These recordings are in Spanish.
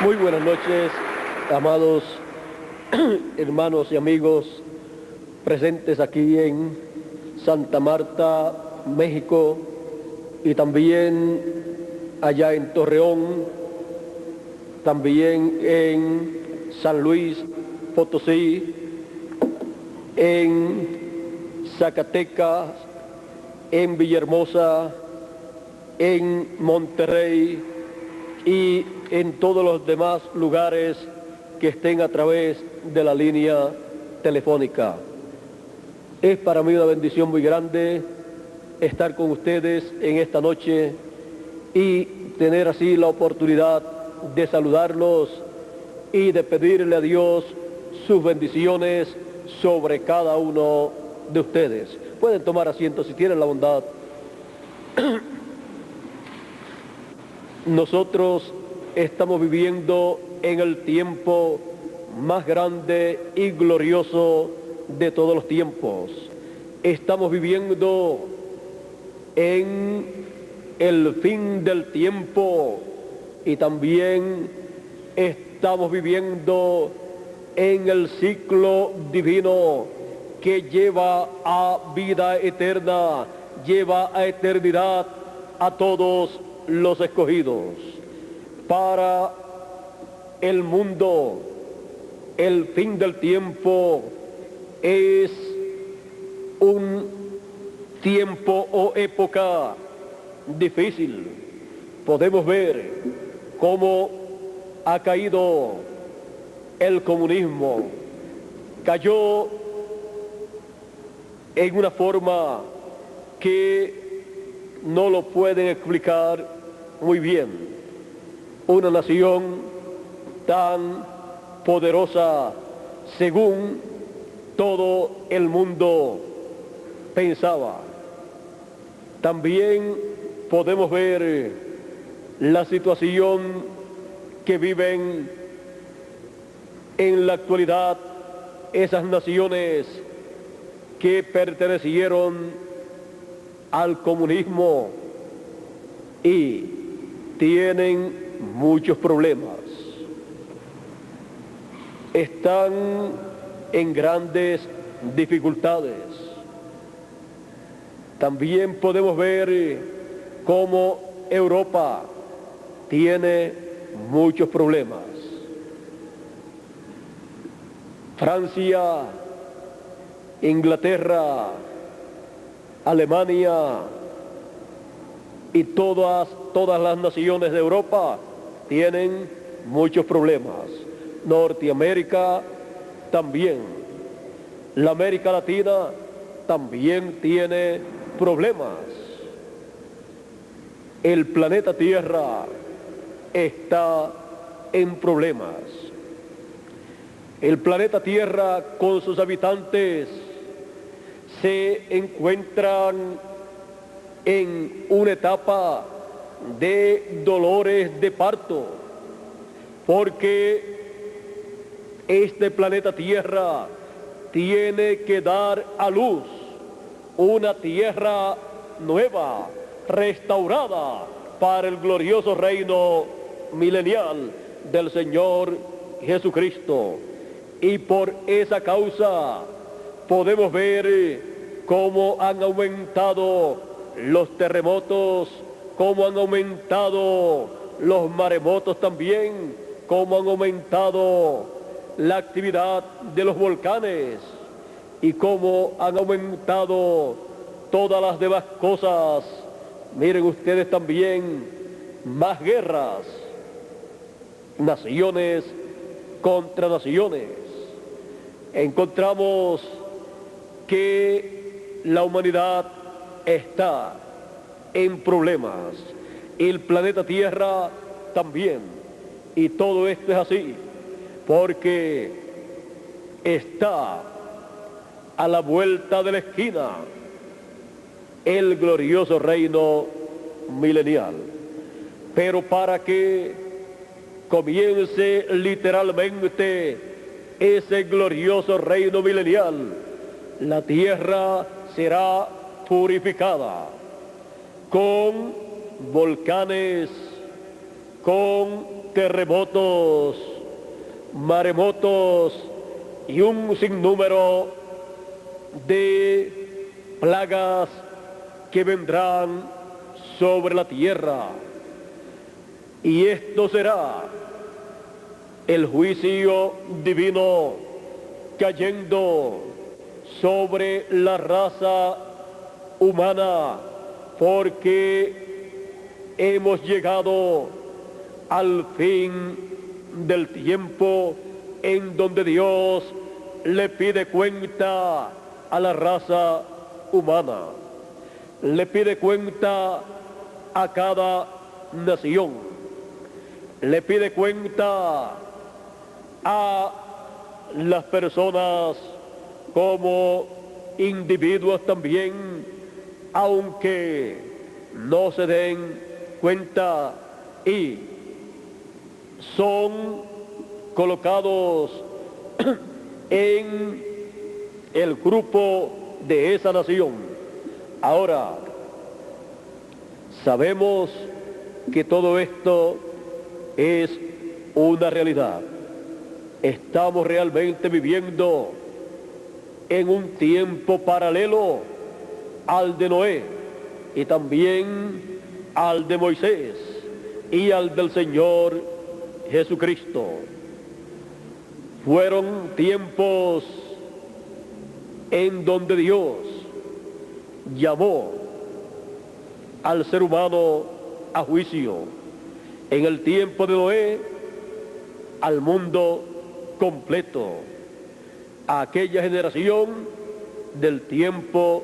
Muy buenas noches, amados hermanos y amigos presentes aquí en Santa Marta, México, y también allá en Torreón, también en San Luis Potosí, en Zacatecas, en Villahermosa, en Monterrey y en todos los demás lugares que estén a través de la línea telefónica. Es para mí una bendición muy grande estar con ustedes en esta noche y tener así la oportunidad de saludarlos y de pedirle a Dios sus bendiciones sobre cada uno de ustedes. Pueden tomar asiento si tienen la bondad. Nosotros estamos viviendo en el tiempo más grande y glorioso de todos los tiempos. Estamos viviendo en el fin del tiempo y también estamos viviendo en el ciclo divino que lleva a vida eterna, lleva a eternidad a todos los escogidos. Para el mundo, el fin del tiempo es un tiempo o época difícil. Podemos ver cómo ha caído el comunismo. Cayó en una forma que no lo pueden explicar muy bien. Una nación tan poderosa según todo el mundo pensaba. También podemos ver la situación que viven en la actualidad esas naciones que pertenecieron al comunismo y tienen muchos problemas. Están en grandes dificultades. También podemos ver cómo Europa tiene muchos problemas. Francia, Inglaterra, Alemania y todas las naciones de Europa tienen muchos problemas. Norteamérica también. La América Latina también tiene problemas. El planeta Tierra está en problemas. El planeta Tierra con sus habitantes se encuentran en una etapa de dolores de parto, porque este planeta Tierra tiene que dar a luz una tierra nueva, restaurada para el glorioso reino milenial del Señor Jesucristo. Y por esa causa podemos ver cómo han aumentado los terremotos, cómo han aumentado los maremotos también, cómo han aumentado la actividad de los volcanes y cómo han aumentado todas las demás cosas. Miren ustedes también, más guerras, naciones contra naciones. Encontramos que la humanidad está en problemas, el planeta Tierra también, y todo esto es así porque está a la vuelta de la esquina el glorioso reino milenial. Pero para que comience literalmente ese glorioso reino milenial, la tierra será purificada con volcanes, con terremotos, maremotos y un sinnúmero de plagas que vendrán sobre la tierra. Y esto será el juicio divino cayendo sobre la raza humana, porque hemos llegado al fin del tiempo en donde Dios le pide cuenta a la raza humana, le pide cuenta a cada nación, le pide cuenta a las personas como individuos también, aunque no se den cuenta y son colocados en el grupo de esa nación. Ahora, sabemos que todo esto es una realidad. Estamos realmente viviendo en un tiempo paralelo al de Noé y también al de Moisés y al del Señor Jesucristo. Fueron tiempos en donde Dios llamó al ser humano a juicio. En el tiempo de Noé, al mundo completo, a aquella generación del tiempo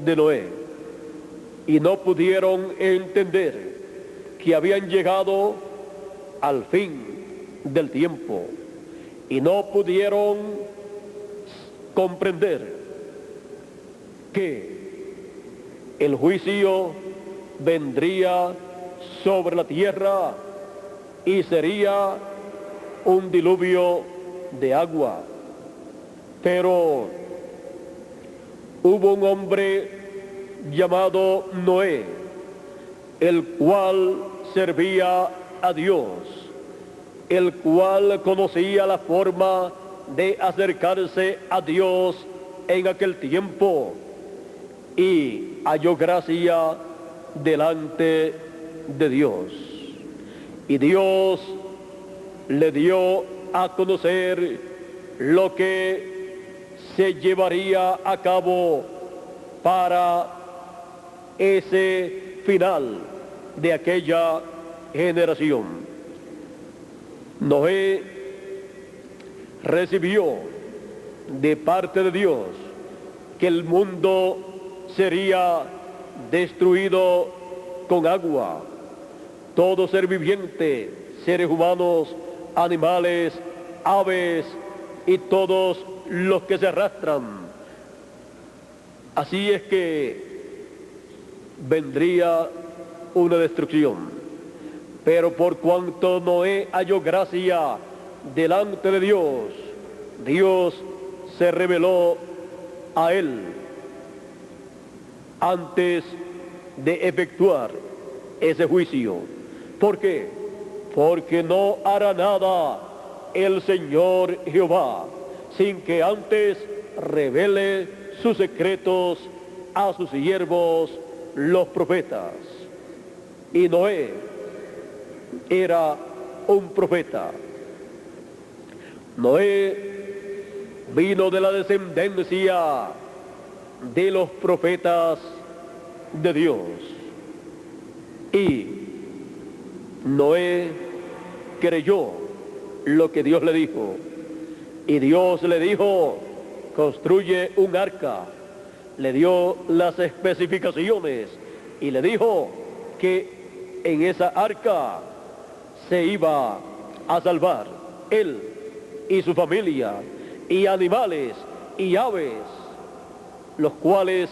de Noé. Y no pudieron entender que habían llegado al fin del tiempo. Y no pudieron comprender que el juicio vendría sobre la tierra y sería un diluvio de agua. Pero hubo un hombre llamado Noé, el cual servía a Dios, el cual conocía la forma de acercarse a Dios en aquel tiempo y halló gracia delante de Dios. Y Dios le dio a conocer lo que se llevaría a cabo para ese final de aquella generación. Noé recibió de parte de Dios que el mundo sería destruido con agua. Todo ser viviente, seres humanos, animales, aves y todos los que se arrastran. Así es que vendría una destrucción. Pero por cuanto Noé halló gracia delante de Dios, Dios se reveló a él antes de efectuar ese juicio. ¿Por qué? Porque no hará nada el Señor Jehová sin que antes revele sus secretos a sus siervos los profetas. Y Noé era un profeta. Noé vino de la descendencia de los profetas de Dios. Y Noé creyó lo que Dios le dijo. Y Dios le dijo, construye un arca. Le dio las especificaciones y le dijo que en esa arca se iba a salvar él y su familia y animales y aves, los cuales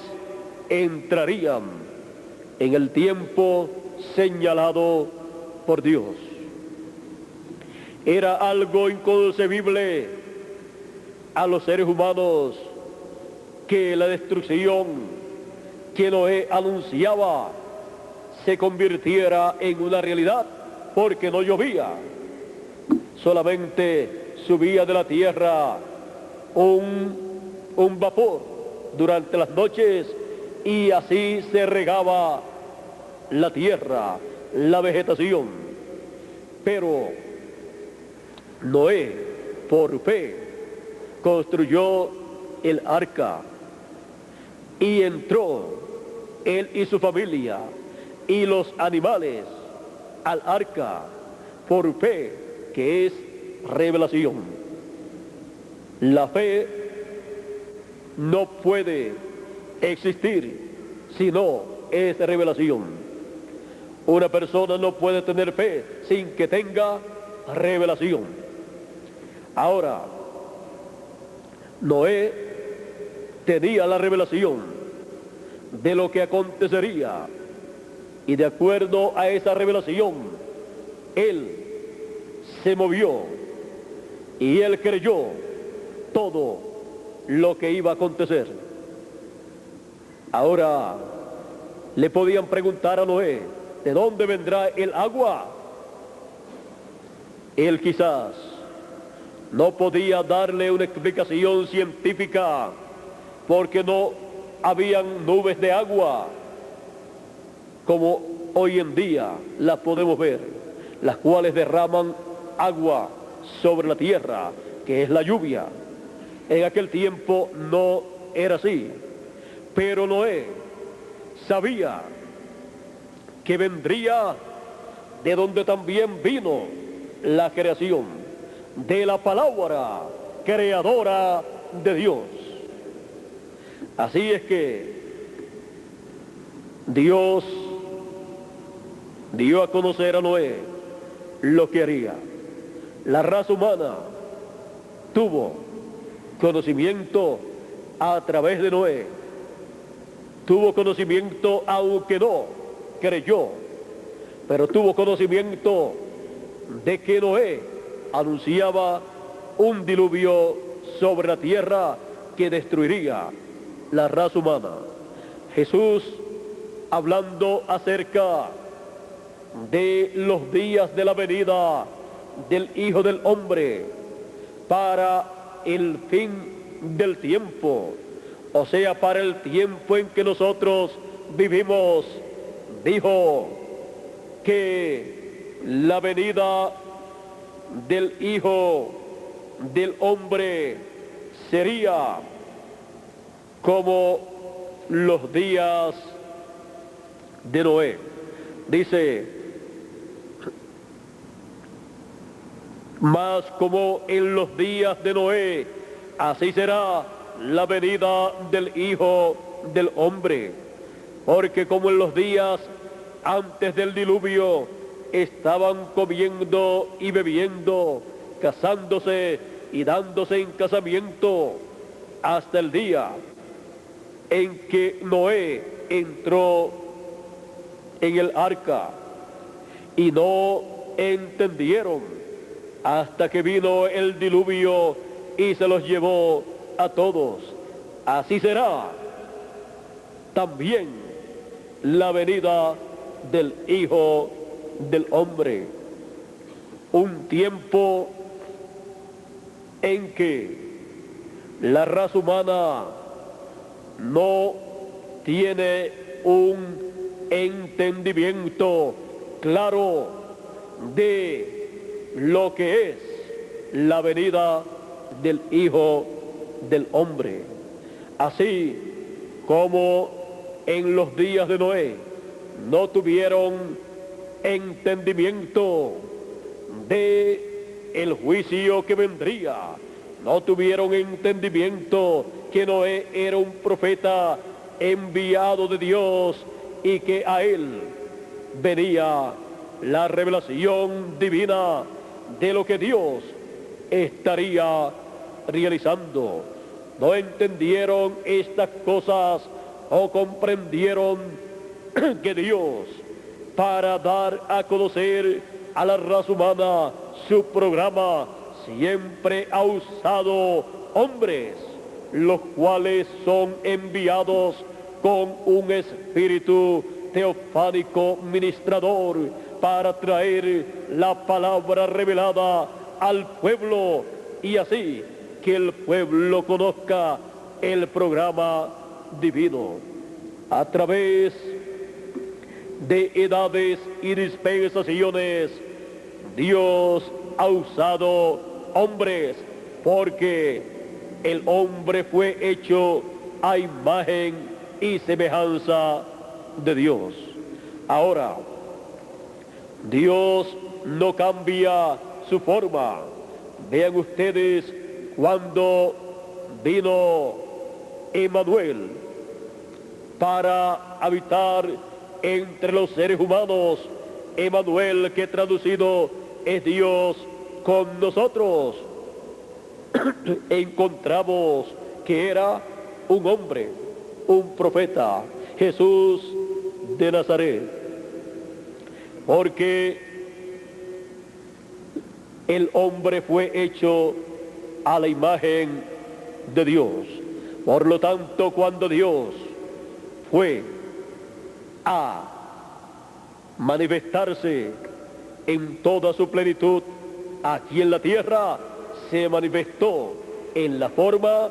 entrarían en el tiempo señalado por Dios. Era algo inconcebible a los seres humanos que la destrucción que Noé anunciaba se convirtiera en una realidad, porque no llovía, solamente subía de la tierra un vapor durante las noches y así se regaba la tierra, la vegetación. Pero Noé, por fe, construyó el arca y entró él y su familia y los animales al arca por fe, que es revelación. La fe no puede existir si no es revelación. Una persona no puede tener fe sin que tenga revelación. Ahora, Noé tenía la revelación de lo que acontecería y de acuerdo a esa revelación, él se movió y él creyó todo lo que iba a acontecer. Ahora, le podían preguntar a Noé, ¿de dónde vendrá el agua? Él quizás no podía darle una explicación científica porque no habían nubes de agua como hoy en día las podemos ver, las cuales derraman agua sobre la tierra, que es la lluvia. En aquel tiempo no era así, pero Noé sabía que vendría de donde también vino la creación, de la palabra creadora de Dios. Así es que Dios dio a conocer a Noé lo que haría. La raza humana tuvo conocimiento a través de Noé. Tuvo conocimiento aunque no creyó, pero tuvo conocimiento de que Noé anunciaba un diluvio sobre la tierra que destruiría la raza humana. Jesús, hablando acerca de los días de la venida del Hijo del Hombre para el fin del tiempo, o sea, para el tiempo en que nosotros vivimos, dijo que la venida del Hijo del Hombre sería como los días de Noé. Dice, mas como en los días de Noé, así será la venida del Hijo del Hombre. Porque como en los días antes del diluvio estaban comiendo y bebiendo, casándose y dándose en casamiento, hasta el día en que Noé entró en el arca, y no entendieron hasta que vino el diluvio y se los llevó a todos. Así será también la venida del Hijo del Hombre. Un tiempo en que la raza humana no tiene un entendimiento claro de lo que es la venida del Hijo del Hombre. Así como en los días de Noé no tuvieron entendimiento de el juicio que vendría, no tuvieron entendimiento que Noé era un profeta enviado de Dios y que a él venía la revelación divina de lo que Dios estaría realizando. No entendieron estas cosas o comprendieron que Dios, para dar a conocer a la raza humana su programa, siempre ha usado hombres, los cuales son enviados con un espíritu teofánico ministrador para traer la palabra revelada al pueblo y así que el pueblo conozca el programa divino. A través de edades y dispensaciones, Dios ha usado hombres porque el hombre fue hecho a imagen y semejanza de Dios. Ahora, Dios no cambia su forma. Vean ustedes cuando vino Emmanuel para habitar entre los seres humanos. Emmanuel, que traducido es Dios con nosotros. Encontramos que era un hombre, un profeta, Jesús de Nazaret, porque el hombre fue hecho a la imagen de Dios. Por lo tanto, cuando Dios fue a manifestarse en toda su plenitud aquí en la tierra, se manifestó en la forma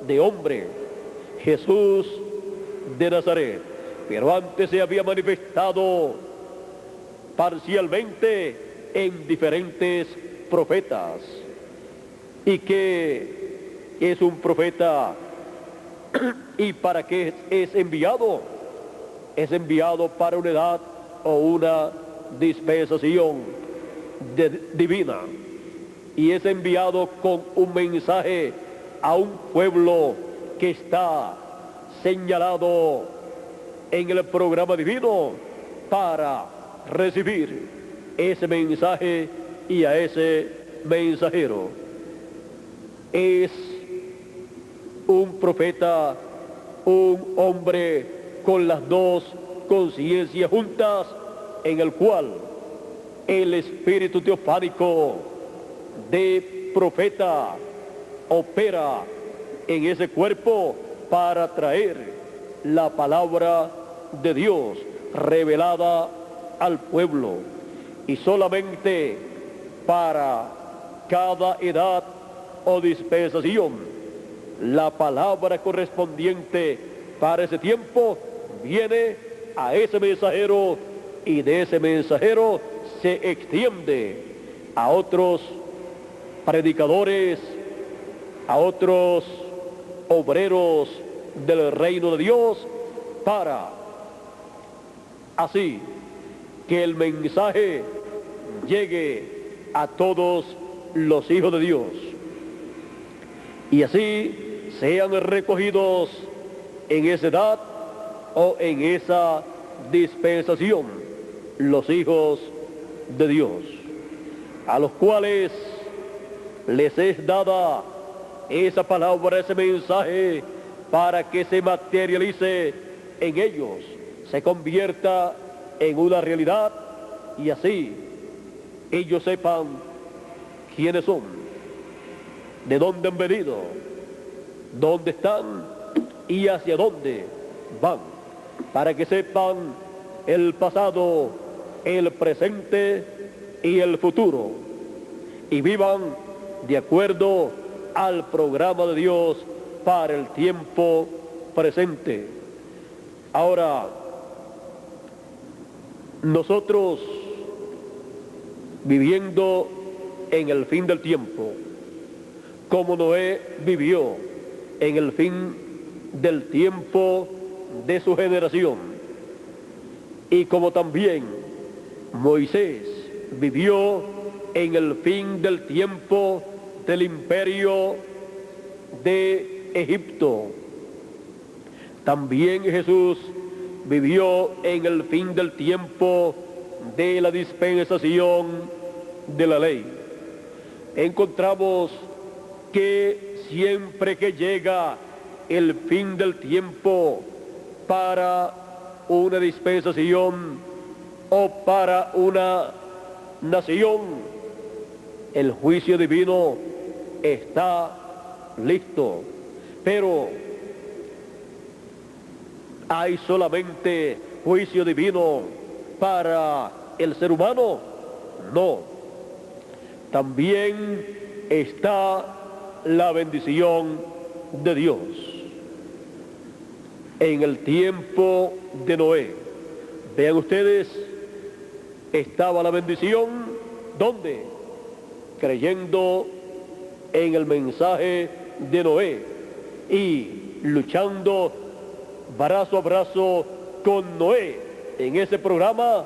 de hombre, Jesús de Nazaret. Pero antes se había manifestado parcialmente en diferentes profetas. ¿Y qué es un profeta? ¿Y para qué es enviado? Es enviado para una edad o una dispensación divina. Y es enviado con un mensaje a un pueblo que está señalado en el programa divino para recibir ese mensaje y a ese mensajero. Es un profeta, un hombre con las dos conciencias juntas, en el cual el espíritu teofánico de profeta opera en ese cuerpo para traer la palabra de Dios revelada al pueblo, y solamente para cada edad o dispensación la palabra correspondiente para ese tiempo viene a ese mensajero, y de ese mensajero se extiende a otros predicadores, a otros obreros del reino de Dios, para así que el mensaje llegue a todos los hijos de Dios, y así sean recogidos en esa edad o en esa dispensación los hijos de Dios, a los cuales les es dada esa palabra, ese mensaje, para que se materialice en ellos, se convierta en una realidad, y así ellos sepan quiénes son, de dónde han venido, dónde están y hacia dónde van, para que sepan el pasado, el presente y el futuro, y vivan de acuerdo al programa de Dios para el tiempo presente. Ahora, nosotros, viviendo en el fin del tiempo, como Noé vivió en el fin del tiempo de su generación, y como también Moisés vivió en el fin del tiempo del imperio de Egipto, también Jesús vivió en el fin del tiempo de la dispensación de la ley. Encontramos que siempre que llega el fin del tiempo para una dispensación o para una nación, el juicio divino está listo. Pero ¿hay solamente juicio divino para el ser humano? No. también está la bendición de Dios. En el tiempo de Noé, vean ustedes, estaba la bendición, ¿dónde? Creyendo en el mensaje de Noé y luchando brazo a brazo con Noé en ese programa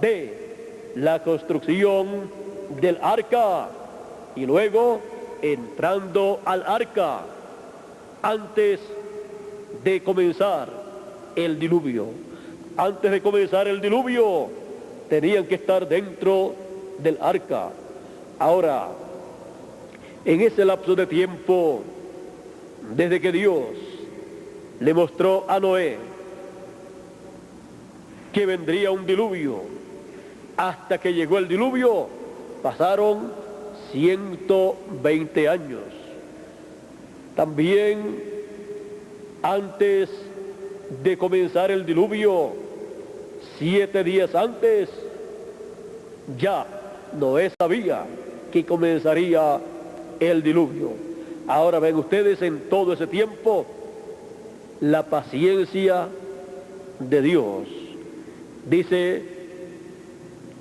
de la construcción del arca y luego entrando al arca antes de comenzar el diluvio. Antes de comenzar el diluvio tenían que estar dentro del arca. Ahora, en ese lapso de tiempo, desde que Dios le mostró a Noé que vendría un diluvio, hasta que llegó el diluvio, pasaron 120 años. También antes de comenzar el diluvio, 7 días antes, ya Noé sabía que comenzaría el diluvio. Ahora ven ustedes en todo ese tiempo la paciencia de Dios. Dice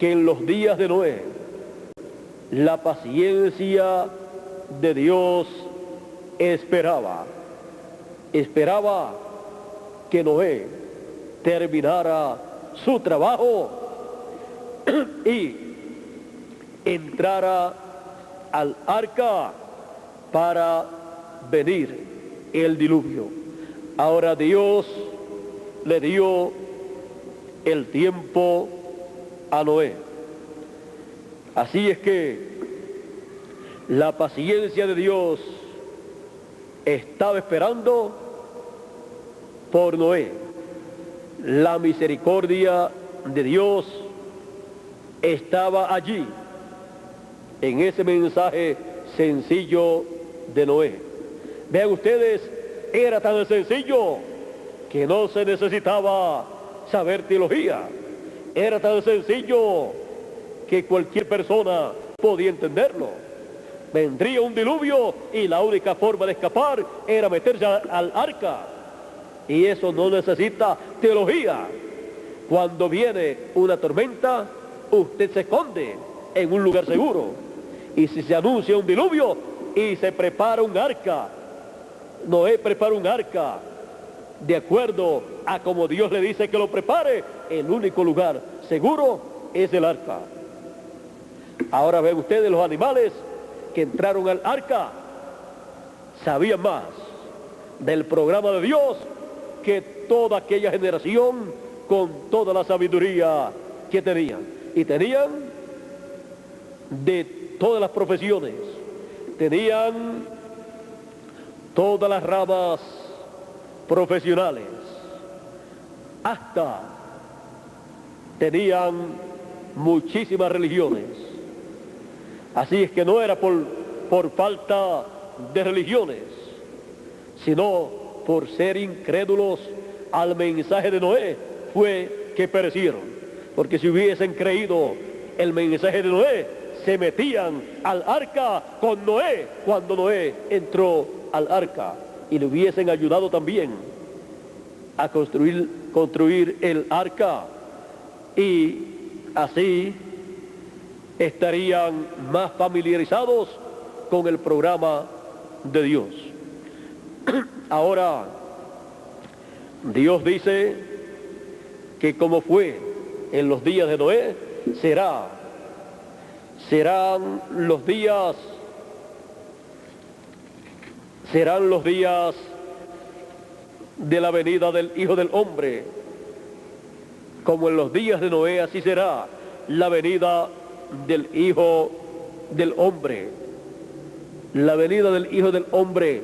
que en los días de Noé, la paciencia de Dios esperaba que Noé terminara su trabajo y entrara al arca para venir el diluvio. Ahora Dios le dio el tiempo a Noé. Así es que la paciencia de Dios estaba esperando por Noé. La misericordia de Dios estaba allí, en ese mensaje sencillo de Noé. Vean ustedes, era tan sencillo que no se necesitaba saber teología. Era tan sencillo que cualquier persona podía entenderlo. Vendría un diluvio y la única forma de escapar era meterse al arca. Y eso no necesita teología. Cuando viene una tormenta, usted se esconde en un lugar seguro. Y si se anuncia un diluvio y se prepara un arca, Noé prepara un arca, de acuerdo a como Dios le dice que lo prepare, el único lugar seguro es el arca. Ahora ven ustedes, los animales que entraron al arca sabían más del programa de Dios que toda aquella generación con toda la sabiduría que tenían. Y tenían de todas las profesiones, tenían todas las ramas profesionales, hasta tenían muchísimas religiones. Así es que no era por falta de religiones, sino por ser incrédulos al mensaje de Noé, fue que perecieron. Porque si hubiesen creído el mensaje de Noé, se metían al arca con Noé cuando Noé entró al arca, y le hubiesen ayudado también a construir el arca, y así estarían más familiarizados con el programa de Dios. Ahora, Dios dice que como fue en los días de Noé, serán los días de la venida del Hijo del Hombre. Como en los días de Noé, así será la venida del Hijo del Hombre. La venida del Hijo del Hombre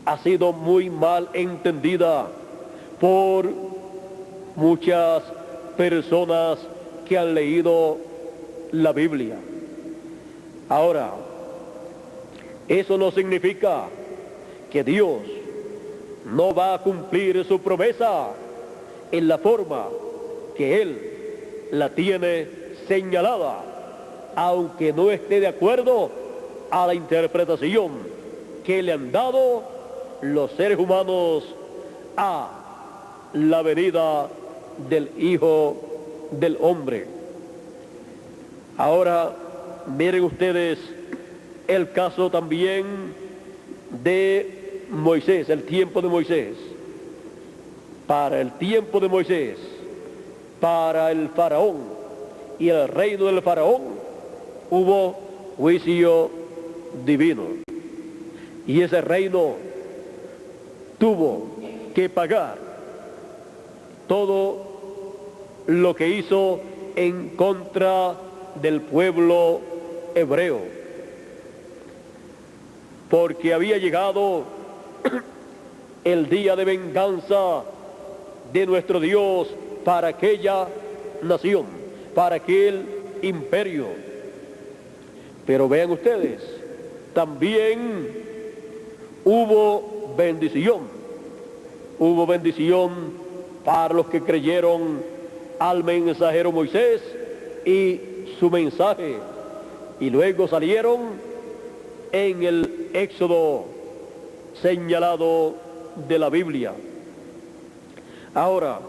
ha sido muy mal entendida por muchas personas que han leído la Biblia. Ahora, eso no significa que Dios no va a cumplir su promesa en la forma que Él la tiene señalada. aunque no esté de acuerdo a la interpretación que le han dado los seres humanos a la venida del Hijo del Hombre. Ahora, miren ustedes el caso también de Moisés, el tiempo de Moisés. Para el tiempo de Moisés, para el faraón y el reino del faraón, hubo juicio divino. Y ese reino tuvo que pagar todo lo que hizo en contra del pueblo hebreo, porque había llegado el día de venganza de nuestro Dios para aquella nación, para aquel imperio. Pero vean ustedes, también hubo bendición para los que creyeron al mensajero Moisés y su mensaje, y luego salieron en el Éxodo señalado de la Biblia. Ahora,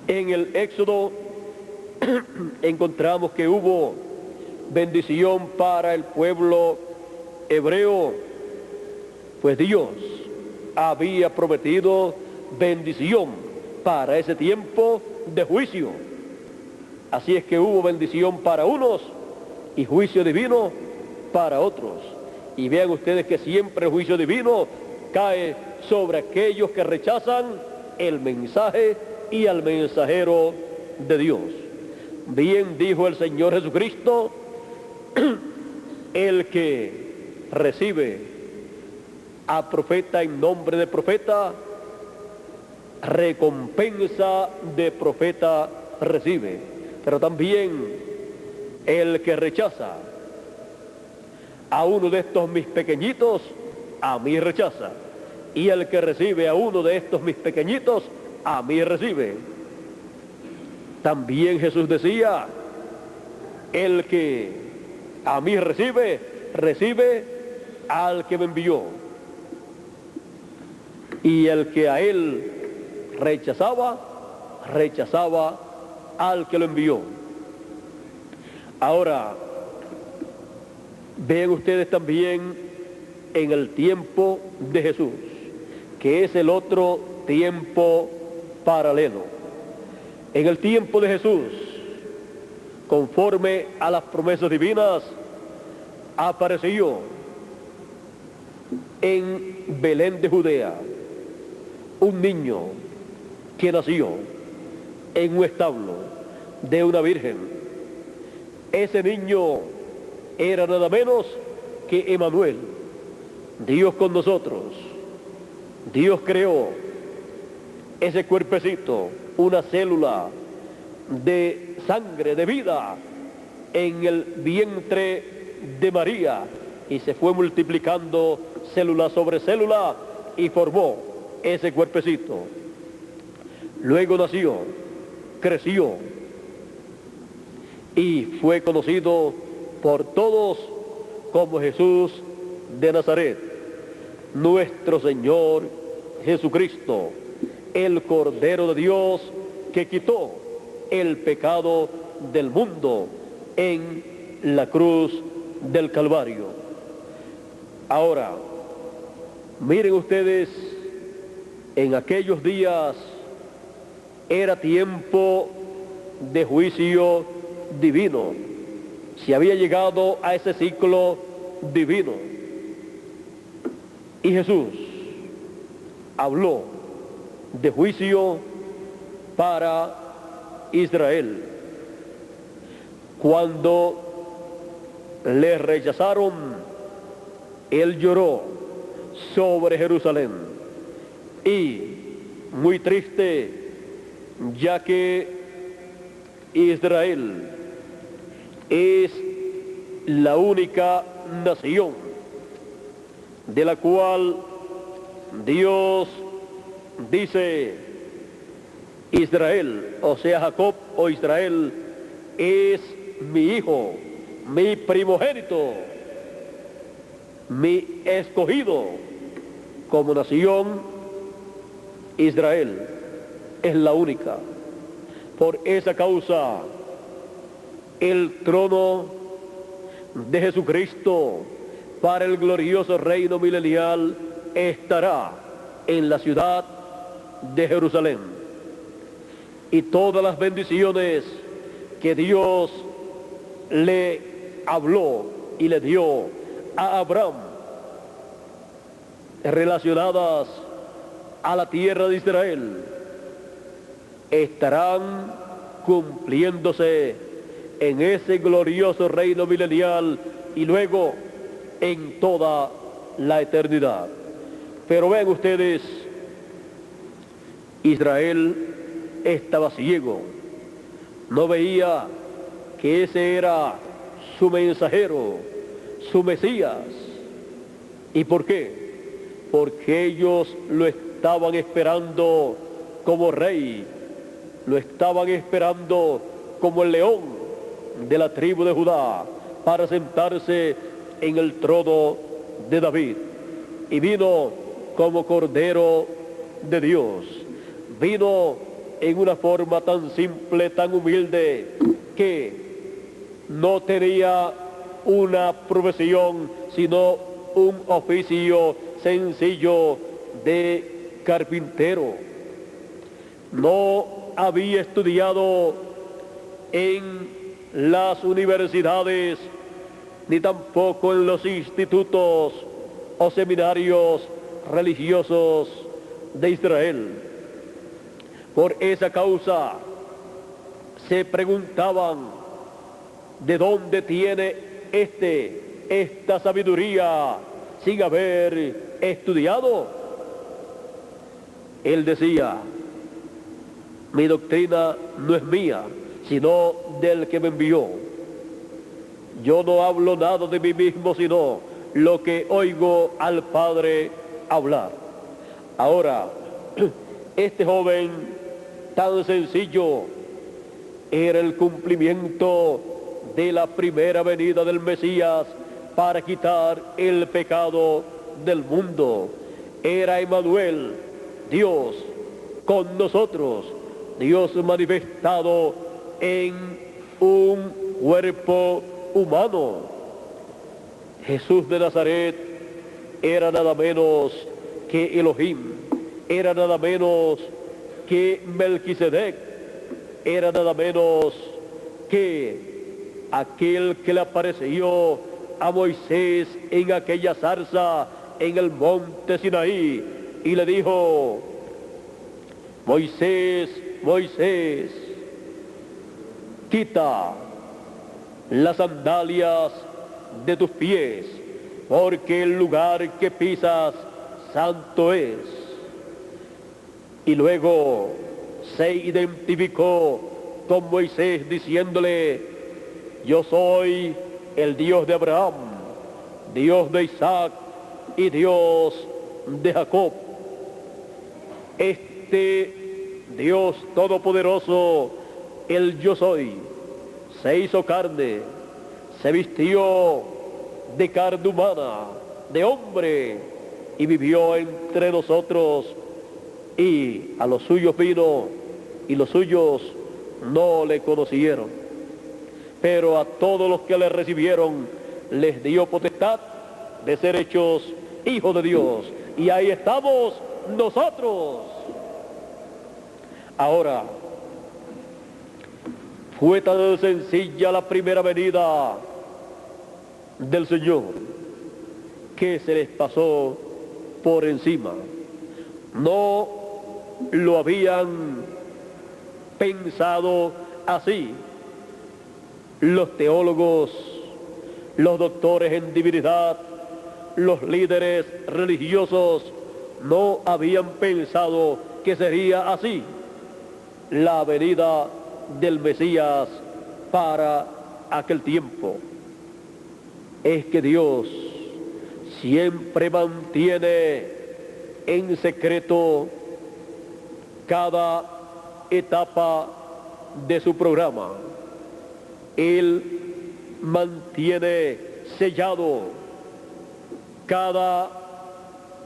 en el Éxodo encontramos que hubo bendición para el pueblo hebreo, pues Dios había prometido bendición para ese tiempo de juicio. Así es que hubo bendición para unos y juicio divino para otros. Y vean ustedes que siempre el juicio divino cae sobre aquellos que rechazan el mensaje y al mensajero de Dios. Bien dijo el Señor Jesucristo, el que recibe a profeta en nombre de profeta, recompensa de profeta recibe. Pero también el que rechaza a uno de estos mis pequeñitos, a mí rechaza. Y el que recibe a uno de estos mis pequeñitos, a mí recibe. También Jesús decía, el que a mí recibe, recibe al que me envió. Y el que a él rechazaba, rechazaba al que lo envió. Ahora, vean ustedes también en el tiempo de Jesús, que es el otro tiempo paralelo. En el tiempo de Jesús, conforme a las promesas divinas, apareció en Belén de Judea un niño que nació en un establo de una virgen. Ese niño era nada menos que Emanuel, Dios con nosotros. Dios creó ese cuerpecito, una célula de sangre, de vida, en el vientre de María, y se fue multiplicando célula sobre célula y formó ese cuerpecito. Luego nació, creció y fue conocido por todos como Jesús de Nazaret, nuestro Señor Jesucristo, el Cordero de Dios que quitó el pecado del mundo en la cruz del Calvario. Ahora, miren ustedes, en aquellos días era tiempo de juicio divino. Se había llegado a ese ciclo divino. Y Jesús habló de juicio para Israel. Cuando le rechazaron, él lloró sobre Jerusalén. Y muy triste, ya que Israel es la única nación de la cual Dios dice Israel, o sea, Jacob o Israel, es mi hijo, mi primogénito, mi escogido. Como nación, Israel es la única. Por esa causa, el trono de Jesucristo para el glorioso reino milenial estará en la ciudad de Jerusalén. Y todas las bendiciones que Dios le habló y le dio a Abraham relacionadas a la tierra de Israel estarán cumpliéndose en ese glorioso reino milenial y luego en toda la eternidad. Pero vean ustedes, Israel estaba ciego, no veía que ese era su mensajero, su Mesías. ¿Y por qué? Porque ellos lo estaban esperando como rey, lo estaban esperando como el león de la tribu de Judá para sentarse en el trono de David. Y vino como Cordero de Dios, vino en una forma tan simple, tan humilde, que no tenía una profesión, sino un oficio sencillo de carpintero. No había estudiado en las universidades, ni tampoco en los institutos o seminarios religiosos de Israel. Por esa causa se preguntaban, ¿de dónde tiene esta sabiduría sin haber estudiado? Él decía, mi doctrina no es mía, sino del que me envió. Yo no hablo nada de mí mismo, sino lo que oigo al Padre hablar. Ahora, este joven tan sencillo era el cumplimiento de la primera venida del Mesías para quitar el pecado del mundo. Era Emmanuel, Dios con nosotros, Dios manifestado en un cuerpo humano. Jesús de Nazaret era nada menos que Elohim, era nada menos que Melquisedec, era nada menos que aquel que le apareció a Moisés en aquella zarza en el monte Sinaí y le dijo, Moisés, Moisés, quita las sandalias de tus pies, porque el lugar que pisas santo es. Y luego se identificó con Moisés diciéndole, yo soy el Dios de Abraham, Dios de Isaac y Dios de Jacob. Este Dios todopoderoso, el yo soy, se hizo carne, se vistió de carne humana, de hombre, y vivió entre nosotros, y a los suyos vino, y los suyos no le conocieron. Pero a todos los que le recibieron, les dio potestad de ser hechos hijos de Dios. Y ahí estamos nosotros. Ahora, fue tan sencilla la primera venida del Señor que se les pasó por encima. No lo habían pensado así. Los teólogos, los doctores en divinidad, los líderes religiosos no habían pensado que sería así la venida del Mesías para aquel tiempo. Es que Dios siempre mantiene en secreto cada etapa de su programa. Él mantiene sellado cada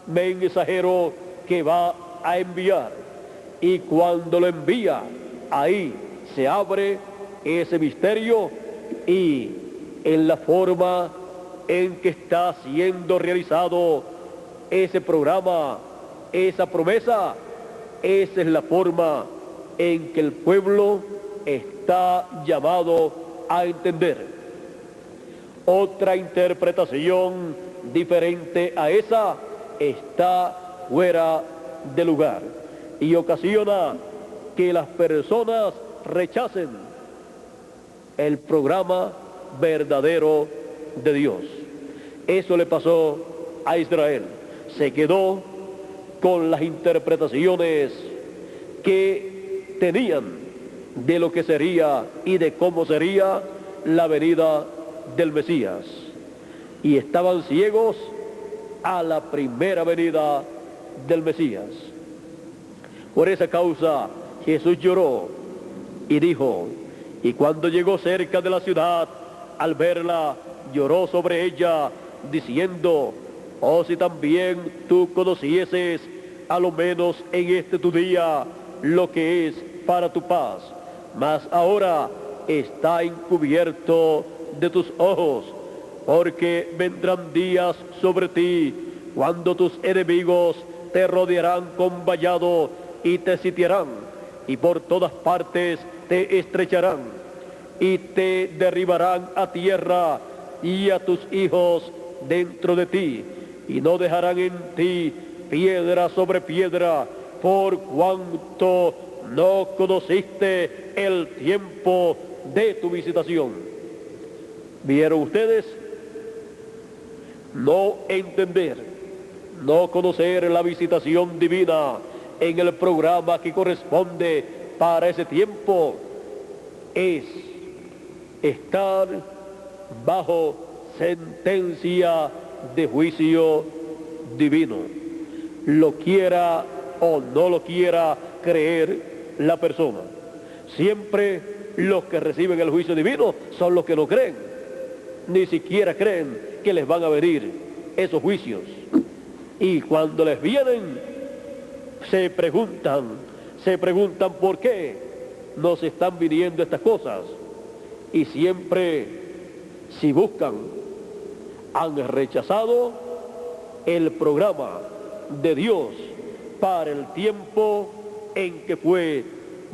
mensajero que va a enviar, y cuando lo envía, ahí se abre ese misterio, y en la forma en que está siendo realizado ese programa, esa promesa, esa es la forma en que el pueblo está llamado a entender. Otra interpretación diferente a esa está fuera de lugar y ocasiona que las personas rechacen el programa verdadero de Dios. Eso le pasó a Israel. Se quedó con las interpretaciones que tenían de lo que sería y de cómo sería la venida del Mesías. Y estaban ciegos a la primera venida del Mesías. Por esa causa Jesús lloró y dijo, y cuando llegó cerca de la ciudad, al verla, lloró sobre ella, diciendo, oh, si también tú conocieses, a lo menos en este tu día, lo que es para tu paz. Mas ahora está encubierto de tus ojos, porque vendrán días sobre ti, cuando tus enemigos te rodearán con vallado y te sitiarán, y por todas partes te estrecharán, y te derribarán a tierra, y a tus hijos dentro de ti, y no dejarán en ti piedra sobre piedra, por cuanto no conociste el tiempo de tu visitación. ¿Vieron ustedes? No entender, no conocer la visitación divina en el programa que corresponde para ese tiempo es estar bajo sentencia de juicio divino. Lo quiera o no lo quiera creer la persona. Siempre los que reciben el juicio divino son los que no creen. Ni siquiera creen que les van a venir esos juicios. Y cuando les vienen, se preguntan por qué nos están viniendo estas cosas. Y siempre, si buscan, han rechazado el programa de Dios para el tiempo en que fue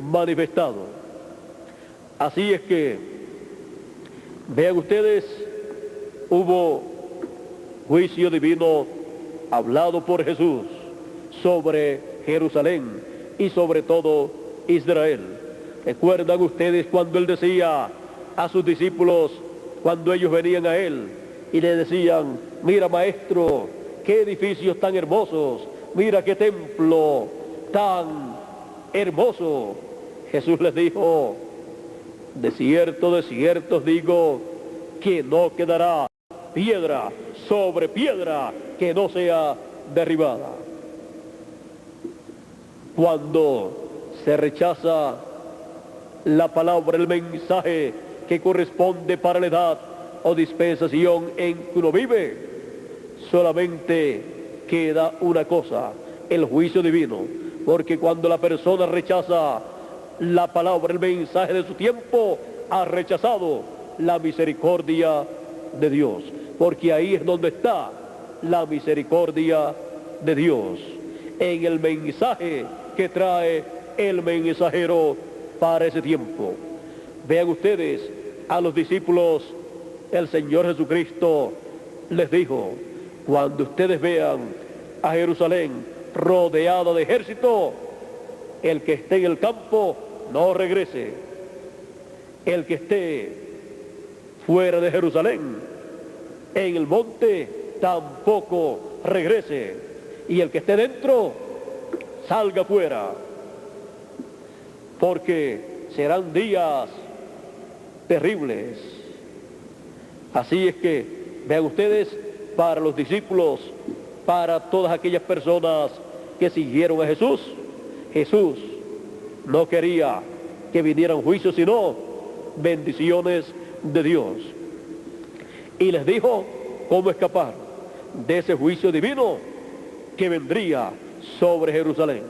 manifestado. Así es que, vean ustedes, hubo juicio divino hablado por Jesús sobre Jerusalén y sobre todo Israel. ¿Recuerdan ustedes cuando Él decía a sus discípulos, cuando ellos venían a Él y le decían, mira maestro, qué edificios tan hermosos, mira qué templo tan hermoso? Jesús les dijo, de cierto os digo, que no quedará piedra sobre piedra que no sea derribada. Cuando se rechaza la palabra, el mensaje que corresponde para la edad o dispensación en que uno vive, solamente queda una cosa, el juicio divino. Porque cuando la persona rechaza la palabra, el mensaje de su tiempo, ha rechazado la misericordia de Dios. Porque ahí es donde está la misericordia de Dios, en el mensaje que trae el mensajero para ese tiempo. Vean ustedes, a los discípulos el Señor Jesucristo les dijo, cuando ustedes vean a Jerusalén rodeada de ejército, el que esté en el campo no regrese, el que esté fuera de Jerusalén en el monte tampoco regrese, y el que esté dentro salga fuera, porque serán días terribles. Así es que, vean ustedes, para los discípulos, para todas aquellas personas que siguieron a Jesús, Jesús No quería que vinieran juicios, sino bendiciones de Dios. Y les dijo cómo escapar de ese juicio divino que vendría sobre Jerusalén.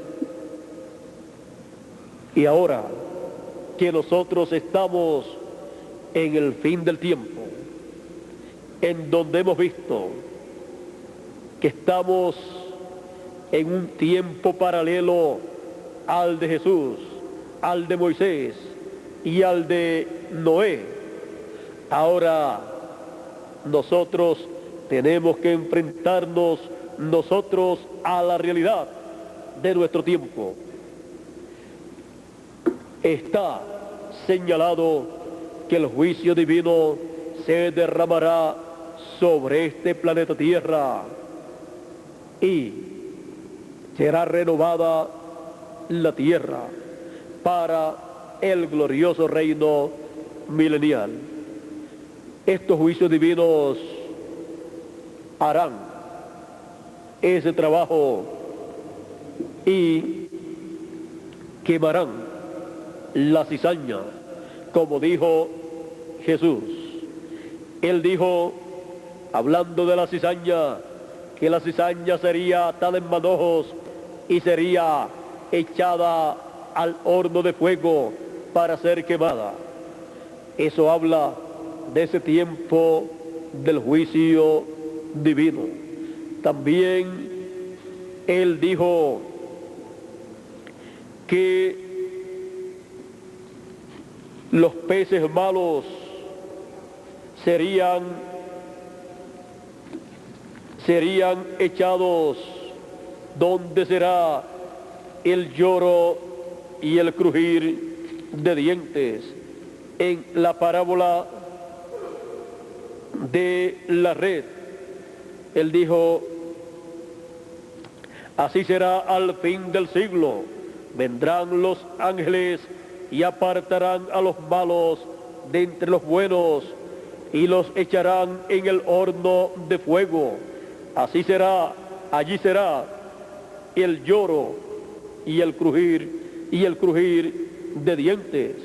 Y ahora que nosotros estamos en el fin del tiempo, en donde hemos visto que estamos en un tiempo paralelo al de Jesús, al de Moisés y al de Noé, ahora nosotros tenemos que enfrentarnos nosotros a la realidad de nuestro tiempo. Está señalado que el juicio divino se derramará sobre este planeta Tierra y será renovada la tierra para el glorioso reino milenial. Estos juicios divinos harán ese trabajo y quemarán la cizaña, como dijo Jesús. Él dijo, hablando de la cizaña, que la cizaña sería atada en manojos y sería echada al horno de fuego para ser quemada. Eso habla de ese tiempo del juicio divino. También él dijo que los peces malos serían echados donde será el lloro y el crujir de dientes. En la parábola de la red, él dijo, así será al fin del siglo, vendrán los ángeles y apartarán a los malos de entre los buenos y los echarán en el horno de fuego. Así será, allí será el lloro y el crujir de dientes.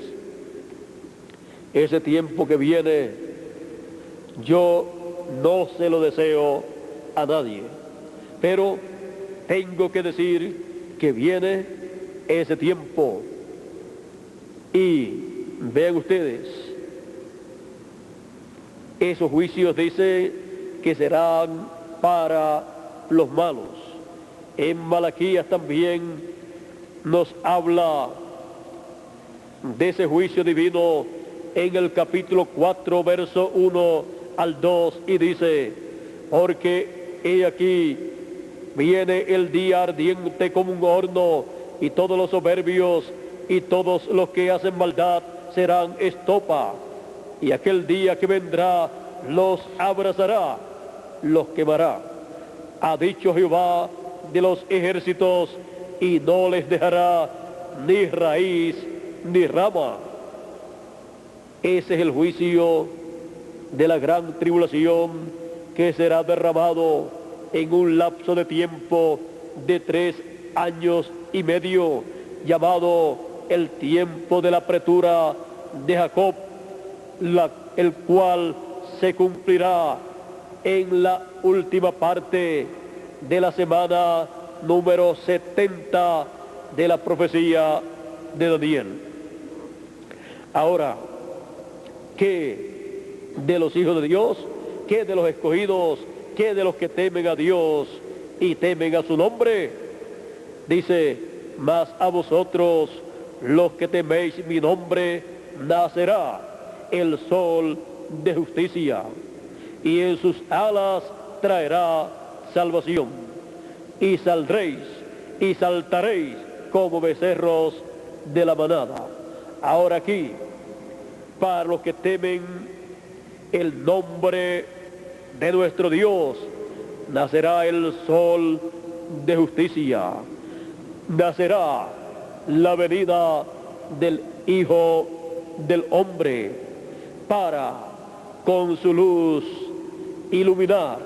Ese tiempo que viene, yo no se lo deseo a nadie, pero tengo que decir que viene ese tiempo. Y vean ustedes, esos juicios dice que serán para los malos. En Malaquías también nos habla de ese juicio divino en el capítulo 4, verso 1 al 2, y dice, porque he aquí, viene el día ardiente como un horno, y todos los soberbios y todos los que hacen maldad serán estopa, y aquel día que vendrá los abrazará, los quemará. Ha dicho Jehová de los ejércitos, y no les dejará ni raíz ni rama. Ese es el juicio de la gran tribulación que será derramado en un lapso de tiempo de 3 años y medio, llamado el tiempo de la apretura de Jacob, el cual se cumplirá en la última parte de la semana número 70 de la profecía de Daniel. Ahora, ¿qué de los hijos de Dios? ¿Qué de los escogidos? ¿Qué de los que temen a Dios y temen a su nombre? Dice, mas a vosotros, los que teméis mi nombre, nacerá el sol de justicia, y en sus alas traerá salvación, y saldréis y saltaréis como becerros de la manada. Ahora aquí, para los que temen el nombre de nuestro Dios, nacerá el sol de justicia, nacerá la venida del Hijo del Hombre para con su luz iluminar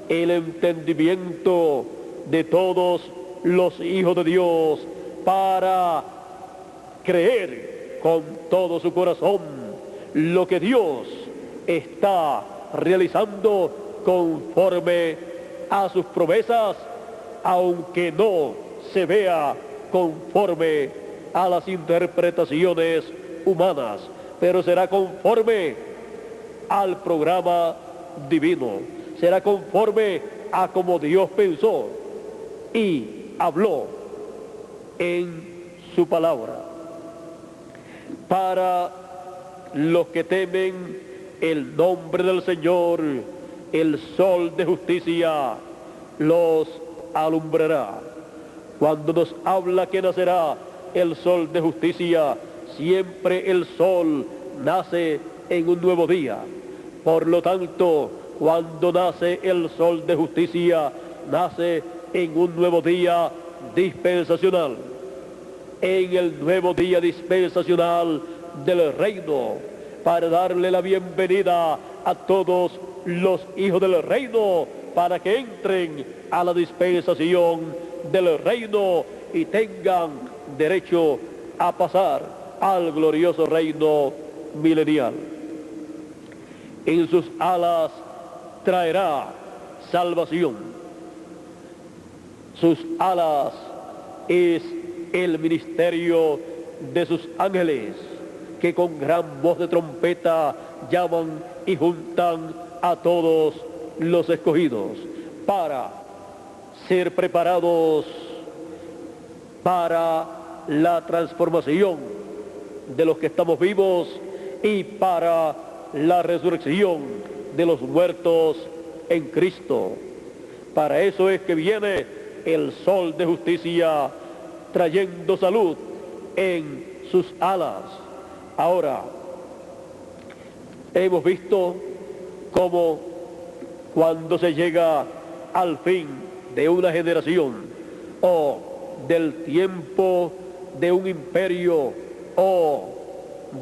el entendimiento de todos los hijos de Dios, para creer con todo su corazón lo que Dios está realizando conforme a sus promesas, aunque no se vea conforme a las interpretaciones humanas, pero será conforme al programa divino, será conforme a como Dios pensó y habló en su palabra. Para los que temen el nombre del Señor, el sol de justicia los alumbrará. Cuando nos habla que nacerá el sol de justicia, siempre el sol nace en un nuevo día. Por lo tanto, cuando nace el sol de justicia, nace en un nuevo día dispensacional. En el nuevo día dispensacional del reino, para darle la bienvenida a todos los hijos del reino, para que entren a la dispensación del reino y tengan derecho a pasar al glorioso reino milenial. En sus alas traerá salvación. Sus alas es el ministerio de sus ángeles, que con gran voz de trompeta llaman y juntan a todos los escogidos para ser preparados para la transformación de los que estamos vivos y para la resurrección de los muertos en Cristo. Para eso es que viene el sol de justicia trayendo salud en sus alas. Ahora, hemos visto cómo cuando se llega al fin de una generación o del tiempo de un imperio o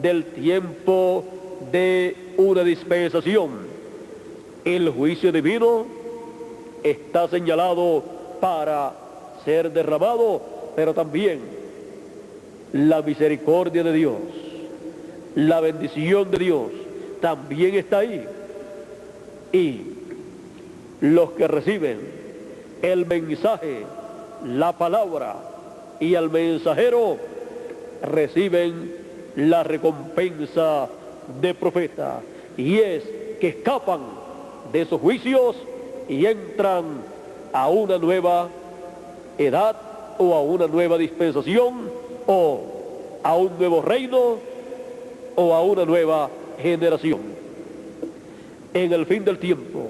del tiempo de una dispensación, el juicio divino está señalado para ser derramado, pero también la misericordia de Dios, la bendición de Dios también está ahí. Y los que reciben el mensaje, la palabra y al mensajero, reciben la recompensa de profeta, y es que escapan de esos juicios y entran a una nueva edad o a una nueva dispensación o a un nuevo reino o a una nueva generación. En el fin del tiempo,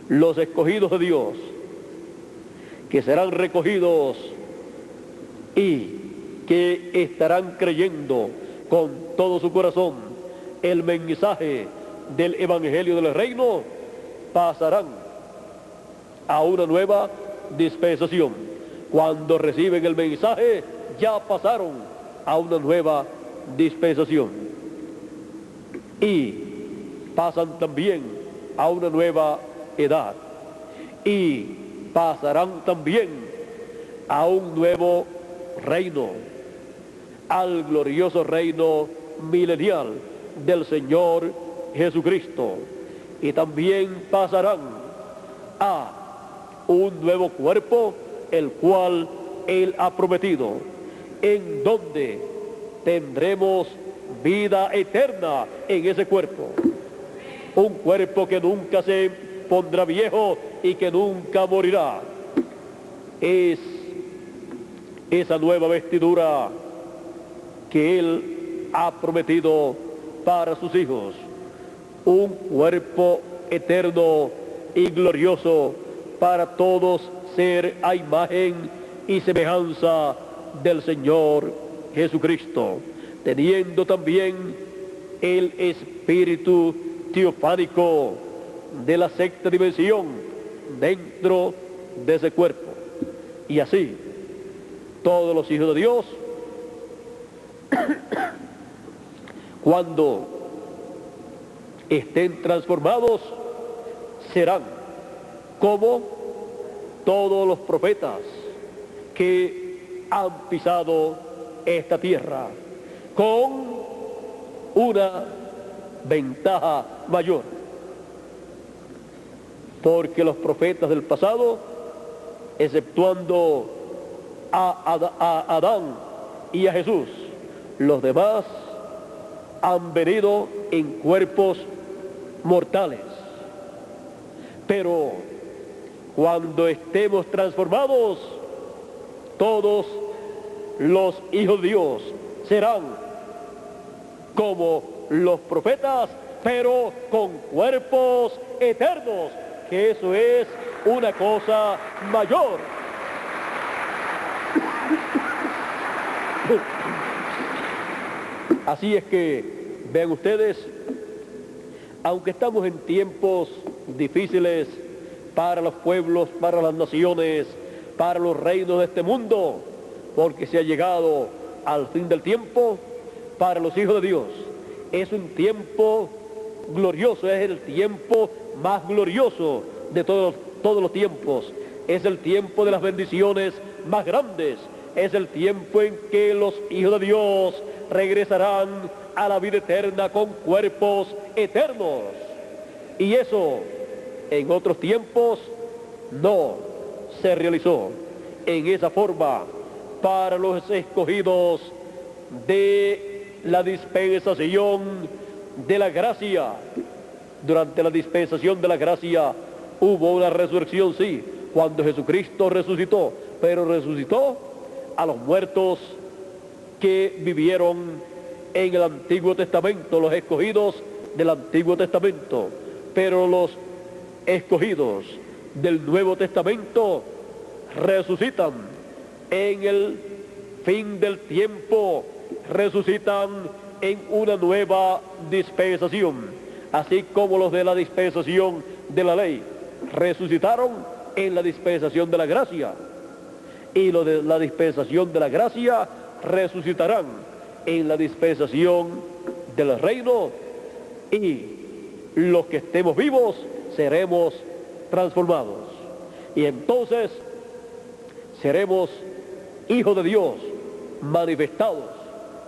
los escogidos de Dios, que serán recogidos y que estarán creyendo con todo su corazón el mensaje del Evangelio del Reino, pasarán a una nueva dispensación. Cuando reciben el mensaje, ya pasaron a una nueva dispensación. Y pasan también a una nueva edad. Y pasarán también a un nuevo reino, al glorioso reino milenial del Señor Jesucristo. Y también pasarán a un nuevo cuerpo, el cual Él ha prometido, en donde tendremos vida eterna en ese cuerpo. Un cuerpo que nunca se pondrá viejo y que nunca morirá. Es esa nueva vestidura que Él ha prometido para sus hijos. Un cuerpo eterno y glorioso para todos, ser a imagen y semejanza del Señor Jesucristo, teniendo también el espíritu teofánico de la sexta dimensión dentro de ese cuerpo. Y así, todos los hijos de Dios, cuando estén transformados, serán como todos los profetas que han pisado esta tierra, con una ventaja mayor, porque los profetas del pasado, exceptuando a Adán y a Jesús, los demás han venido en cuerpos mortales. Pero cuando estemos transformados, todos los hijos de Dios serán como los profetas, pero con cuerpos eternos, que eso es una cosa mayor. Así es que, vean ustedes, aunque estamos en tiempos difíciles para los pueblos, para las naciones, para los reinos de este mundo, porque se ha llegado al fin del tiempo, para los hijos de Dios es un tiempo glorioso, es el tiempo más glorioso de todos los tiempos, es el tiempo de las bendiciones más grandes, es el tiempo en que los hijos de Dios regresarán a la vida eterna con cuerpos eternos. Y eso en otros tiempos no se realizó en esa forma para los escogidos de la dispensación de la gracia. Durante la dispensación de la gracia hubo una resurrección, sí, cuando Jesucristo resucitó, pero resucitó a los muertos que vivieron en el Antiguo Testamento, los escogidos del Antiguo Testamento. Pero los escogidos del Nuevo Testamento resucitan en el fin del tiempo, resucitan en una nueva dispensación, así como los de la dispensación de la ley resucitaron en la dispensación de la gracia, y los de la dispensación de la gracia resucitarán en la dispensación del reino, y los que estemos vivos seremos transformados, y entonces seremos hijos de Dios, manifestados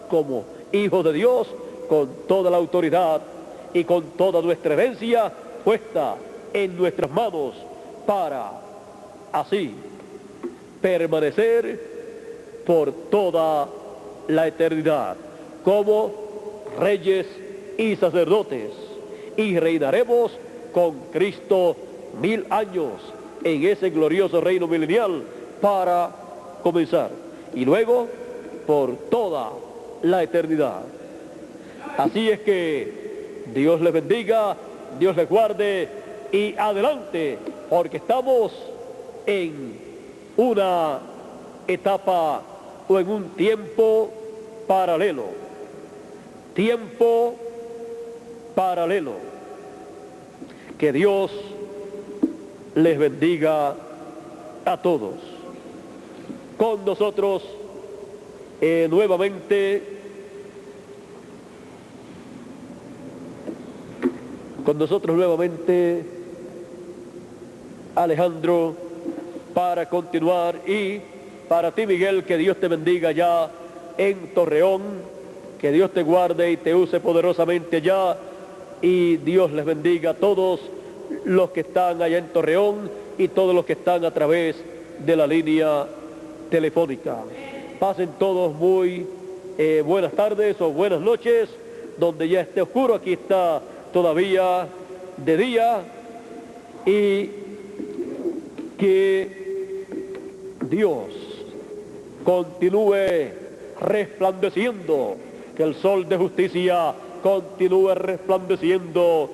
como hijos de Dios, con toda la autoridad y con toda nuestra herencia puesta en nuestras manos, para así permanecer por toda la eternidad como reyes y sacerdotes, y reinaremos con Cristo 1000 años en ese glorioso reino milenial para comenzar, y luego por toda la eternidad. Así es que Dios les bendiga, Dios les guarde, y adelante, porque estamos en una etapa o en un tiempo paralelo. Tiempo paralelo. Que Dios les bendiga a todos. Con nosotros nuevamente, Alejandro, para continuar, y para ti, Miguel, que Dios te bendiga ya en Torreón, que Dios te guarde y te use poderosamente allá, y Dios les bendiga a todos los que están allá en Torreón y todos los que están a través de la línea telefónica. Pasen todos muy buenas tardes o buenas noches, donde ya esté oscuro. Aquí está todavía de día, y que Dios continúe resplandeciendo, que el sol de justicia continúe resplandeciendo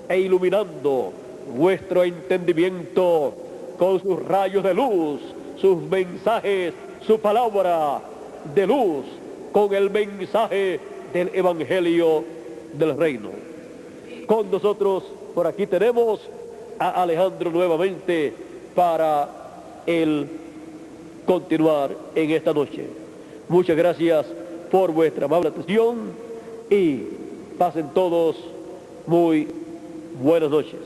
e iluminando vuestro entendimiento con sus rayos de luz, sus mensajes, su palabra de luz, con el mensaje del Evangelio del Reino. Con nosotros por aquí tenemos a Alejandro nuevamente para el continuar en esta noche. Muchas gracias por vuestra amable atención, y pasen todos muy buenas noches.